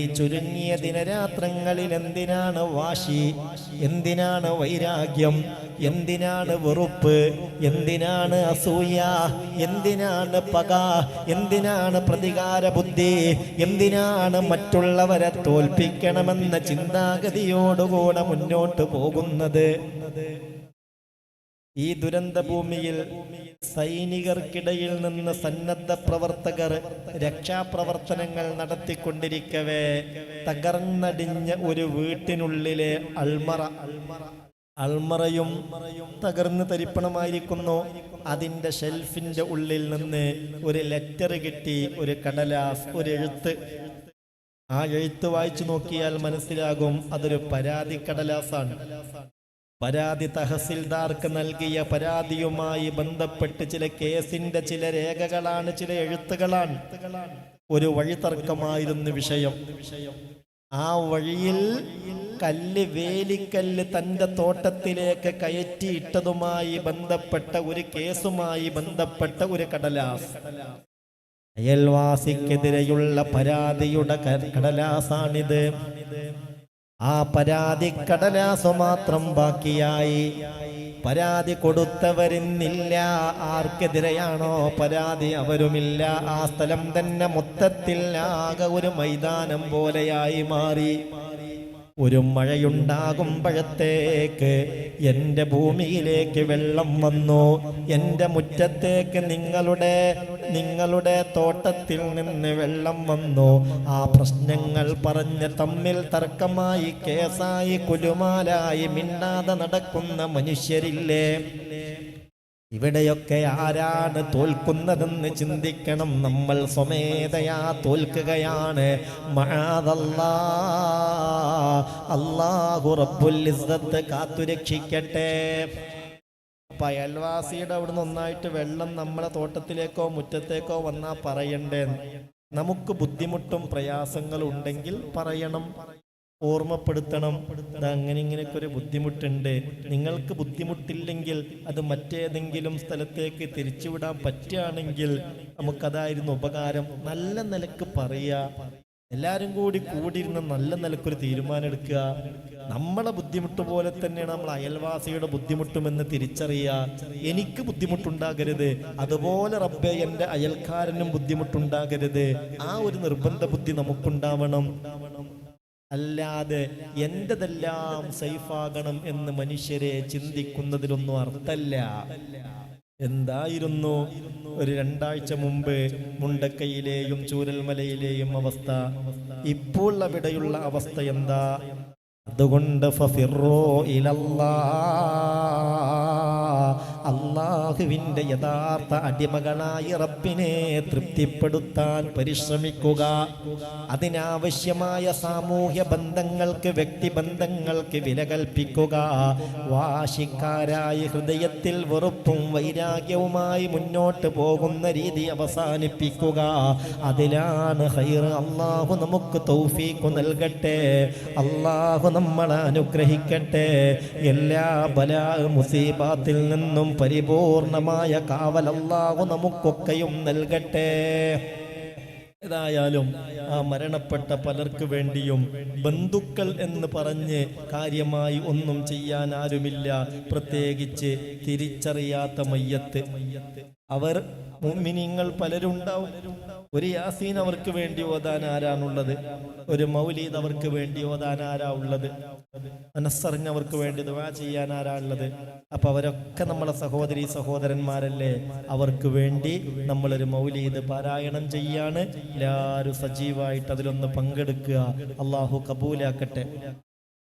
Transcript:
ഈ ചുരുങ്ങിയ ദിനരാത്രങ്ങളിൽ എന്തിനാണ് വാശി, എന്തിനാണ് വൈരാഗ്യം, എന്തിനാണ് വെറുപ്പ്, എന്തിനാണ് അസൂയ, എന്തിനാണ് പക, എന്തിനാണ് പ്രതികാര ബുദ്ധി, എന്തിനാണ് മറ്റുള്ളവരെ തോൽപ്പിക്കണമെന്ന ചിന്താഗതിയോടുകൂടെ മുന്നോട്ട് പോകുന്നത്? ഈ ദുരന്ത ഭൂമിയിൽ സൈനികർക്കിടയിൽ നിന്ന് സന്നദ്ധ പ്രവർത്തകർ രക്ഷാപ്രവർത്തനങ്ങൾ നടത്തിക്കൊണ്ടിരിക്കവേ തകർന്നടിഞ്ഞ ഒരു വീട്ടിനുള്ളിലെ അൾമറയും തകർന്ന് തരിപ്പണമായിരിക്കുന്നു. അതിൻ്റെ ഷെൽഫിൻ്റെ ഉള്ളിൽ നിന്ന് ഒരു ലെറ്റർ കിട്ടി, ഒരു കടലാസ്, ഒരു എഴുത്ത്. ആ എഴുത്ത് വായിച്ചു നോക്കിയാൽ മനസ്സിലാകും അതൊരു പരാതി കടലാസാണ്. പരാതി തഹസിൽദാർക്ക് നൽകിയ പരാതിയുമായി ബന്ധപ്പെട്ട് ചില കേസിന്റെ ചില രേഖകളാണ്, ചില എഴുത്തുകളാണ്. ഒരു വഴിതർക്കമായിരുന്നു വിഷയം. ആ വഴിയിൽ വേലിക്കല്ല് തന്റെ തോട്ടത്തിലേക്ക് കയറ്റിയിട്ടതുമായി ബന്ധപ്പെട്ട ഒരു കേസുമായി ബന്ധപ്പെട്ട ഒരു കടലാസ്. അയൽവാസിക്കെതിരെയുള്ള പരാതിയുടെ കടലാസാണിത്. ആ പരാതി കടലാസ് മാത്രം ബാക്കിയായി. പരാതി കൊടുത്തവരിന്നില്ല. ആർക്കെതിരെയാണോ പരാതി അവരുമില്ല. ആ സ്ഥലം തന്നെ മൊത്തത്തിൽ ആകെ ഒരു മൈതാനം പോലെയായി മാറി. ഒരു മഴയുണ്ടാകുമ്പോഴത്തേക്ക് എൻ്റെ ഭൂമിയിലേക്ക് വെള്ളം വന്നു. എൻ്റെ മുറ്റത്തേക്ക് നിങ്ങളുടെ തോട്ടത്തിൽ നിന്ന് വെള്ളം വന്നു. ആ പ്രശ്നങ്ങൾ പറഞ്ഞ് തമ്മിൽ തർക്കമായി, കേസായി, കുലുമാലായി മിണ്ടാതെ നടക്കുന്ന മനുഷ്യരില്ലേ? ഇവിടെയൊക്കെ ആരാണ് തോൽക്കുന്നതെന്ന് ചിന്തിക്കണം. നമ്മൾ സ്വമേധയാ തോൽക്കുകയാണ്. അല്ലാഹു റബ്ബുൽ ഇസ്സത്ത് കാത്തുരക്ഷിക്കട്ടെ. അപ്പൊ അയൽവാസിയുടെ അവിടുന്ന് ഒന്നായിട്ട് വെള്ളം നമ്മളെ തോട്ടത്തിലേക്കോ മുറ്റത്തേക്കോ വന്നാ പറയണ്ടേ? നമുക്ക് ബുദ്ധിമുട്ടും പ്രയാസങ്ങളും ഉണ്ടെങ്കിൽ പറയണം, ഓർമ്മപ്പെടുത്തണം. അങ്ങനെ ഇങ്ങനെയൊക്കെ ഒരു ബുദ്ധിമുട്ടുണ്ട്. നിങ്ങൾക്ക് ബുദ്ധിമുട്ടില്ലെങ്കിൽ അത് മറ്റേതെങ്കിലും സ്ഥലത്തേക്ക് തിരിച്ചുവിടാൻ പറ്റുകയാണെങ്കിൽ നമുക്കതായിരുന്നു ഉപകാരം. നല്ല നിലക്ക് പറയുക, എല്ലാവരും കൂടിയിരുന്ന് നല്ല നിലക്കൊരു തീരുമാനം എടുക്കുക. നമ്മളെ ബുദ്ധിമുട്ട് പോലെ തന്നെയാണ് നമ്മൾ അയൽവാസിയുടെ ബുദ്ധിമുട്ടുമെന്ന് തിരിച്ചറിയുക. എനിക്ക് ബുദ്ധിമുട്ടുണ്ടാകരുത്, അതുപോലെ റബ്ബേ എൻ്റെ അയൽക്കാരനും ബുദ്ധിമുട്ടുണ്ടാകരുത്. ആ ഒരു നിർബന്ധ ബുദ്ധി നമുക്കുണ്ടാവണം. അല്ലാതെ എന്റെതെല്ലാം സേഫാകണം എന്ന് മനുഷ്യരെ ചിന്തിക്കുന്നതിലൊന്നും അർത്ഥമില്ല. എന്തായിരുന്നു ഒരു 2 ആഴ്ച മുമ്പ് മുണ്ടക്കയിലെയും ചൂരൽമലയിലെയും അവസ്ഥ? ഇപ്പോൾ അവിടെയുള്ള അവസ്ഥ എന്താ? അതുകൊണ്ട് ഫഫിറൂ അല്ലാഹുവിന്റെ യഥാർത്ഥ അടിമകളായി റബ്ബിനെ തൃപ്തിപ്പെടുത്താൻ പരിശ്രമിക്കുക. അതിനാവശ്യമായ സാമൂഹ്യ ബന്ധങ്ങൾക്ക്, വ്യക്തിബന്ധങ്ങൾക്ക് വില കൽപ്പിക്കുക. വാശിക്കാരായി ഹൃദയത്തിൽ വെറുപ്പും വൈരാഗ്യവുമായി മുന്നോട്ട് പോകുന്ന രീതി അവസാനിപ്പിക്കുക. അതിലാണ് ഖൈർ. അല്ലാഹു നമുക്ക് തൗഫീഖ് നൽകട്ടെ. അല്ലാഹു നമ്മളെ അനുഗ്രഹിക്കട്ടെ. എല്ലാ ബലാ മുസീബത്തിൽ നിന്നും പരിപൂർണമായ കാവൽ അല്ലാഹു നമുക്കൊക്കെയും നൽകട്ടെ. ഏതായാലും ആ മരണപ്പെട്ട പലർക്ക് വേണ്ടിയും ബന്ധുക്കൾ എന്ന് പറഞ്ഞ് കാര്യമായി ഒന്നും ചെയ്യാൻ ആരുമില്ല. പ്രത്യേകിച്ച് തിരിച്ചറിയാത്ത മയ്യത്ത്. അവർ മുഅ്മിനീങ്ങൾ പലരുണ്ടാവും. ഒരു യാസീൻ അവർക്ക് വേണ്ടി ഓതാൻ ആരാണുള്ളത്? ഒരു മൗലീദ് അവർക്ക് വേണ്ടി ഓതാൻ ആരാ ഉള്ളത്? മനസ്സറിഞ്ഞവർക്ക് വേണ്ടി ദുആ ചെയ്യാൻ ആരാ ഉള്ളത്? അപ്പൊ അവരൊക്കെ നമ്മളെ സഹോദരീ സഹോദരന്മാരല്ലേ? അവർക്ക് വേണ്ടി നമ്മളൊരു മൗലീദ് പാരായണം ചെയ്യാണ്. എല്ലാവരും സജീവമായിട്ട് അതിലൊന്ന് പങ്കെടുക്കുക. അള്ളാഹു കബൂലാക്കട്ടെ.